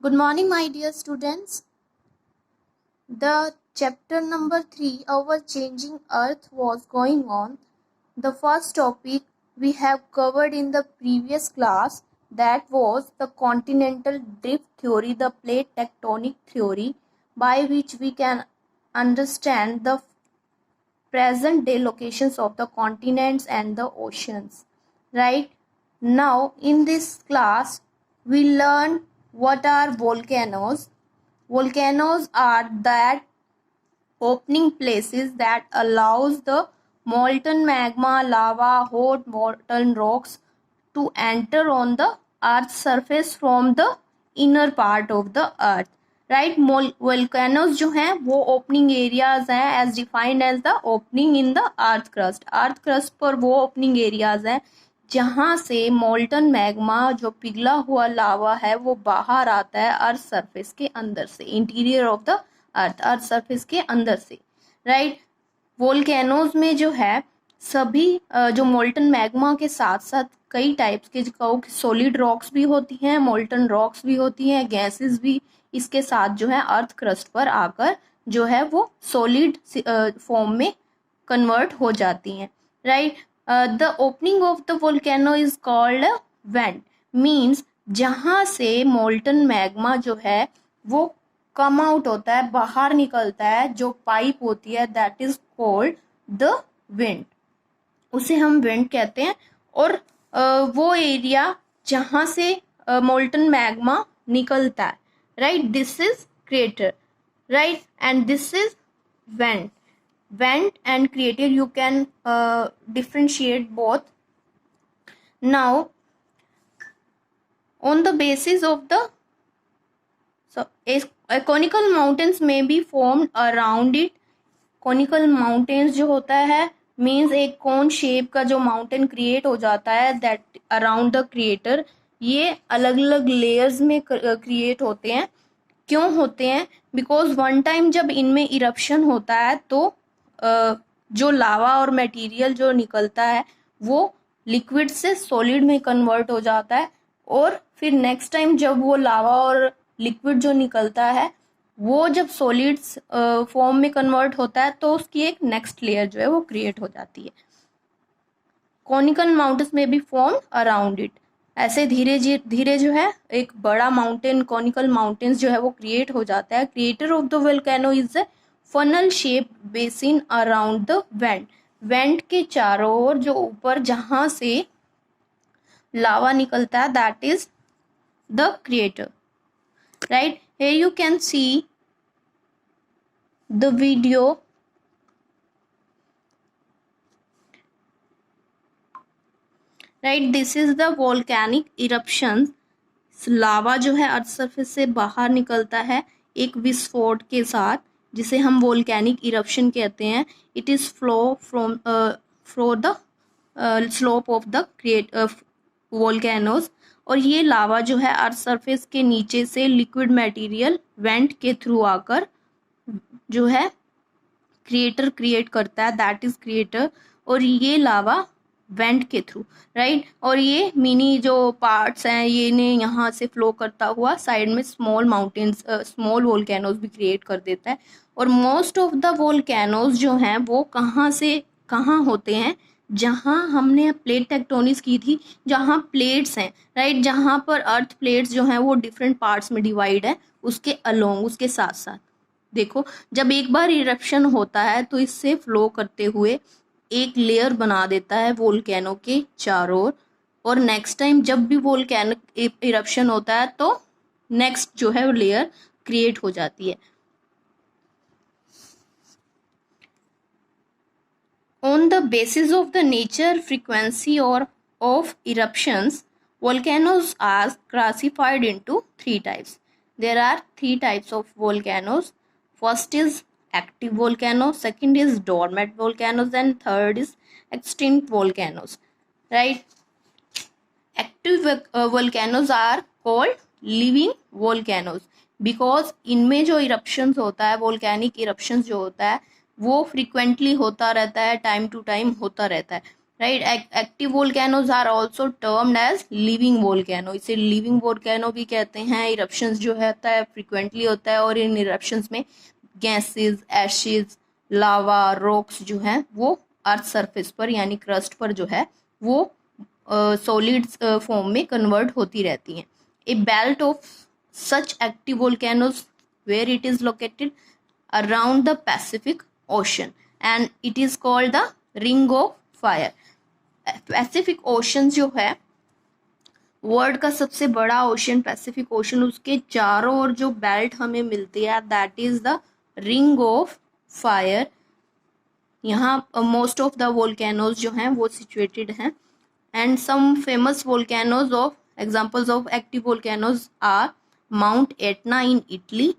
Good morning, my dear students. The chapter number 3, our changing earth, was going on. The first topic we have covered in the previous class, that was the continental drift theory, the plate tectonic theory, by which we can understand the present day locations of the continents and the oceans. Right now, in this class, we learn what are volcanoes. Volcanoes are that opening places that allows the molten magma, lava, hot molten rocks to enter on the earth's surface from the inner part of the earth. Right volcanoes जो हैं वो opening areas हैं as defined as the opening in the earth crust पर वो opening areas हैं जहां से molten magma जो पिघला हुआ लावा है वो बाहर आता है अर्थ सरफेस के अंदर से, interior of the earth surface के अंदर से। राइट वोल्केनोज में जो है सभी जो मोल्टन मैग्मा के साथ साथ कई टाइप्स के जो सॉलिड रॉक्स भी होती हैं, मोल्टन रॉक्स भी होती हैं, गैसेस भी इसके साथ जो है अर्थ क्रस्ट पर आकर जो है वो सॉलिड फॉर्म में कन्वर्ट हो जाती हैं। Right the opening of the volcano is called went, means जहां से मोल्टन मैग्मा जो है वो कम आउट होता है, बाहर निकलता है, जो पाइप होती है that is called the went, उसे हम वेंट कहते हैं। और वो एरिया जहां से मोल्टन मैग्मा निकलता है, right, this is crater, right, and this is went. Vent and crater, you can differentiate both. Now, on the basis of the a conical mountains may be formed around it. Conical mountains जो होता है means एक कौन shape का जो mountain create हो जाता है दैट अराउंड द क्रिएटर, ये अलग अलग लेयर्स में क्रिएट होते हैं। क्यों होते हैं? बिकॉज वन टाइम जब इनमें इरप्शन होता है तो जो लावा और मटेरियल जो निकलता है वो लिक्विड से सॉलिड में कन्वर्ट हो जाता है, और फिर नेक्स्ट टाइम जब वो लावा और लिक्विड जो निकलता है वो जब सॉलिड्स फॉर्म में कन्वर्ट होता है तो उसकी एक नेक्स्ट लेयर जो है वो क्रिएट हो जाती है। कॉनिकल माउंटेन्स में बी फॉर्म अराउंड इट, ऐसे धीरे धीरे जो है एक बड़ा माउंटेन, कॉनिकल माउंटेन्स जो है वो क्रिएट हो जाता है। Creator of the volcano is funnel shape basin around the went, went के चारों ओर जो ऊपर जहां से लावा निकलता है that is the crater. Right, here you can see the video. Right, this is the volcanic eruption. Lava जो है अर्थ सरफेस से बाहर निकलता है एक विस्फोट के साथ, जिसे हम वोल्केनिक इरप्शन कहते हैं। It is flow from the slope of the volcanoes, और ये लावा जो है अर्थ सरफेस के नीचे से लिक्विड मटेरियल वेंट के थ्रू आकर जो है क्रिएटर क्रिएट करता है दैट इज क्रिएटर, और ये लावा वेंट के थ्रू, राइट, और ये मिनी जो पार्ट्स हैं ये ने यहाँ से फ्लो करता हुआ साइड में स्मॉल माउंटेन्स, स्मॉल वोल्केनोज भी क्रिएट कर देता है। और मोस्ट ऑफ द वोल्केनोज जो हैं वो कहाँ से कहाँ होते हैं? जहाँ हमने प्लेट टेक्टोनिक्स की थी, जहाँ प्लेट्स हैं, राइट, जहाँ पर अर्थ प्लेट्स जो हैं वो डिफरेंट पार्ट्स में डिवाइड है, उसके अलोंग, उसके साथ साथ देखो जब एक बार इरप्शन होता है तो इससे फ्लो करते हुए एक लेयर बना देता है वोल्केनो के चारों ओर, और नेक्स्ट टाइम जब भी वोल्केनो इरप्शन होता है तो नेक्स्ट जो है वो लेयर क्रिएट हो जाती है। On the basis of the nature, frequency or of eruptions, volcanoes are classified into three types. There are three types of volcanoes. First is active volcano, second is dormant volcanoes, and third is extinct volcanoes. Right? Active volcanoes are called living volcanoes because इनमें जो eruptions होता है, volcanic eruptions जो होता है वो frequently होता रहता है, टाइम टू टाइम होता रहता है। Right. Active volcanoes are also termed as living volcano. इसे लिविंग वोल्केनो भी कहते हैं. इरप्शंस जो होता है फ्रिक्वेंटली होता है और इन इरप्शंस में गैसेस, एशेज, लावा, रॉक्स जो हैं वो अर्थ सरफेस पर यानी क्रस्ट पर जो है वो सॉलिड फॉर्म में कन्वर्ट होती रहती हैं. A belt of such active volcanoes where it is located around the Pacific ocean and it is called the ring of fire. Pacific ocean जो है वर्ल्ड का सबसे बड़ा ओशन पैसिफिक ओशन, उसके चारों ओर जो बेल्ट हमें मिलती है that is the ring of fire. यहाँ मोस्ट ऑफ द वोल्केनोज जो हैं वो सिचुएटेड हैं. And some famous volcanoes of examples of active volcanoes are Mount Etna in Italy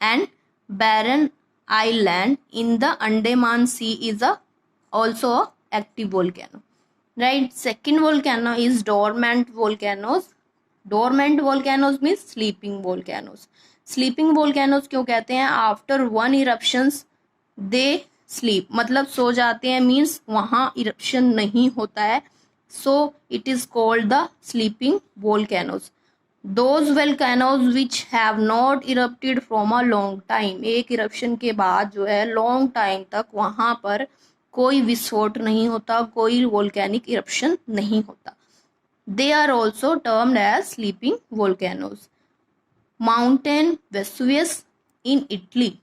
and Barren Island in the Andaman Sea is also a active volcano. Right. Second volcano is dormant volcanoes. Dormant volcanoes means sleeping volcanoes. Sleeping volcanoes क्यों कहते हैं? After one eruptions they sleep. मतलब सो जाते हैं means वहाँ eruption नहीं होता है. So it is called the sleeping volcanoes. Those volcanoes which have not erupted from a long time. एक eruption के बाद जो है long time तक वहाँ पर कोई विस्फोट नहीं होता, कोई वोल्केनिक इरप्शन नहीं होता. They are also termed as sleeping volcanoes. Mountain Vesuvius in Italy.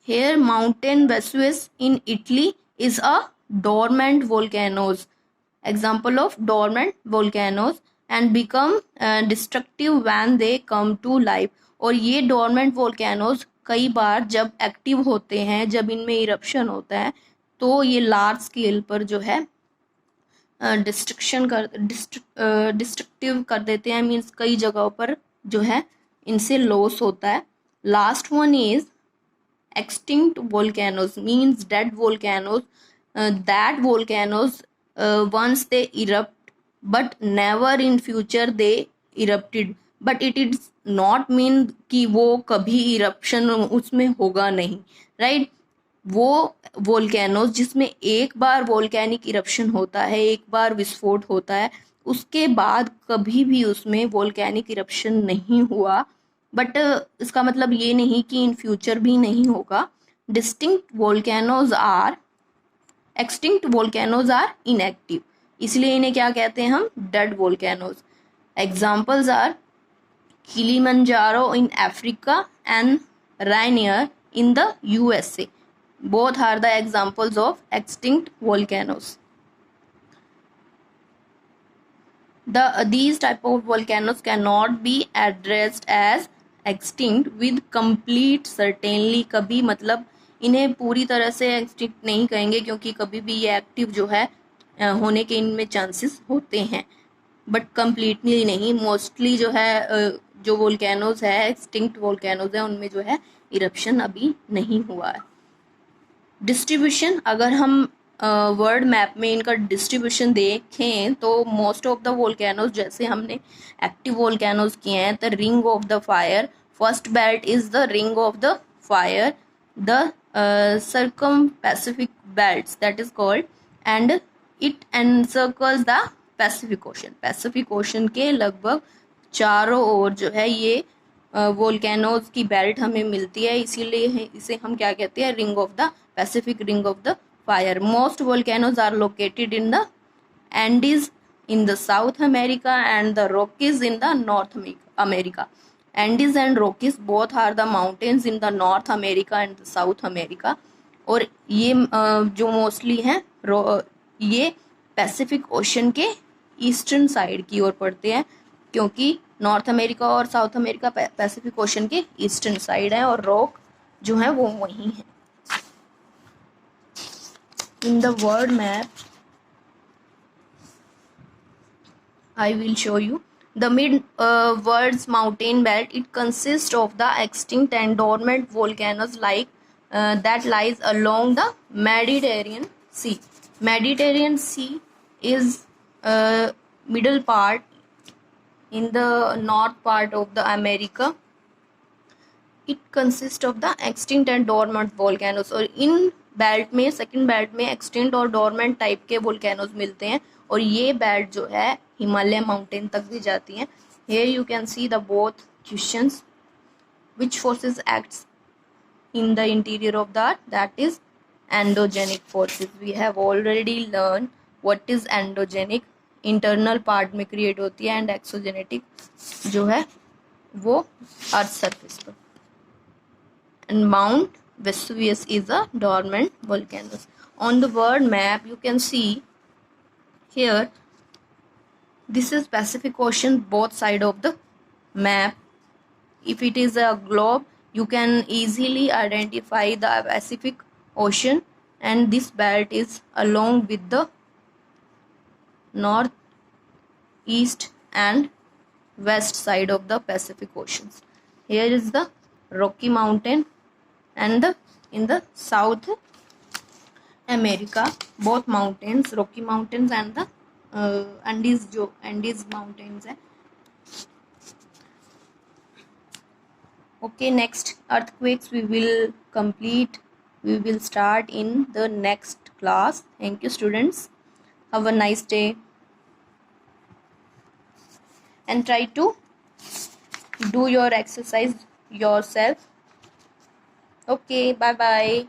Here mountain Vesuvius in Italy is a dormant volcanoes. Example of dormant volcanoes and become destructive when they come to life. और ये dormant volcanoes कई बार जब active होते हैं, जब इनमें eruption होता है तो ये लार्ज स्केल पर जो है डिस्ट्रक्टिव कर देते हैं. मीन्स कई जगहों पर जो है इनसे लॉस होता है. Last one is extinct volcanoes means dead volcanoes. That volcanoes once they erupt but never in future they erupted, but it is not mean कि वो कभी eruption उसमें होगा नहीं. right. वो वोल्केनोज जिसमें एक बार वोल्केनिक इरप्शन होता है, एक बार विस्फोट होता है, उसके बाद कभी भी उसमें वोल्केनिक इरप्शन नहीं हुआ, बट इसका मतलब ये नहीं कि इन फ्यूचर भी नहीं होगा. एक्सटिंक्ट वोल्केनोज आर इनएक्टिव, इसलिए इन्हें क्या कहते हैं हम? Dead volcanoes. Examples are Kilimanjaro in Africa and Rainier in the USA. Both are the examples of extinct volcanoes. These type of volcanoes cannot be addressed as extinct with complete certainty. कभी मतलब इन्हें पूरी तरह से extinct नहीं कहेंगे क्योंकि कभी भी ये active जो है होने के इनमें chances होते हैं, बट completely नहीं. Mostly जो है जो volcanoes है extinct volcanoes है उनमें जो है eruption अभी नहीं हुआ है. डिस्ट्रीब्यूशन, अगर हम वर्ल्ड मैप में इनका डिस्ट्रीब्यूशन देखें तो मोस्ट ऑफ द वोल्केनोज जैसे हमने एक्टिव वोल्केनोज किए हैं, the ring of the fire, first belt is the ring of the fire, the circum Pacific belt that is called, and it encircles the Pacific ocean. Pacific ocean के लगभग चारों ओर जो है ये वोल्केनोज की belt हमें मिलती है, इसीलिए इसे हम क्या कहते हैं? Ring of the Pacific, ring of the fire. Most volcanoes are located in the Andes in the South America and the Rockies in the North America. Andes and Rockies both are the mountains in the North America and the South America. और ये जो mostly हैं ये Pacific ocean के eastern side की ओर पड़ते हैं, क्योंकि नॉर्थ अमेरिका और साउथ अमेरिका पैसिफिक ओशन के ईस्टर्न साइड है और रॉक जो है वो वहीं है. In the world map I will show you the mid-world's mountain belt. It consists of the extinct and dormant volcanoes that lies along the Mediterranean Sea. Mediterranean Sea is middle part in the north part of the America. It consists of the extinct and dormant volcanoes. और इन belt में, second belt में extinct और dormant type के volcanoes मिलते हैं, और ये belt जो है हिमालय माउंटेन तक भी जाती हैं. Here you can see the both questions. Which forces acts in the interior of the earth? That is endogenic forces. We have already learned what is endogenic. Internal part में create होती है, and exogenetic जो है वो earth surface पर. And Mount Vesuvius is a dormant volcano. On the world map, you can see here, this is Pacific Ocean, both side of the map. If it is a globe, you can easily identify the Pacific Ocean, and this belt is along with the north, east and west side of the Pacific Oceans. Here is the Rocky Mountain, and in the South America, both mountains, Rocky Mountains and the Andes mountains है. Okay, next earthquakes we will start in the next class. Thank you, students. Have a nice day, and try to do your exercise yourself. Okay, bye bye.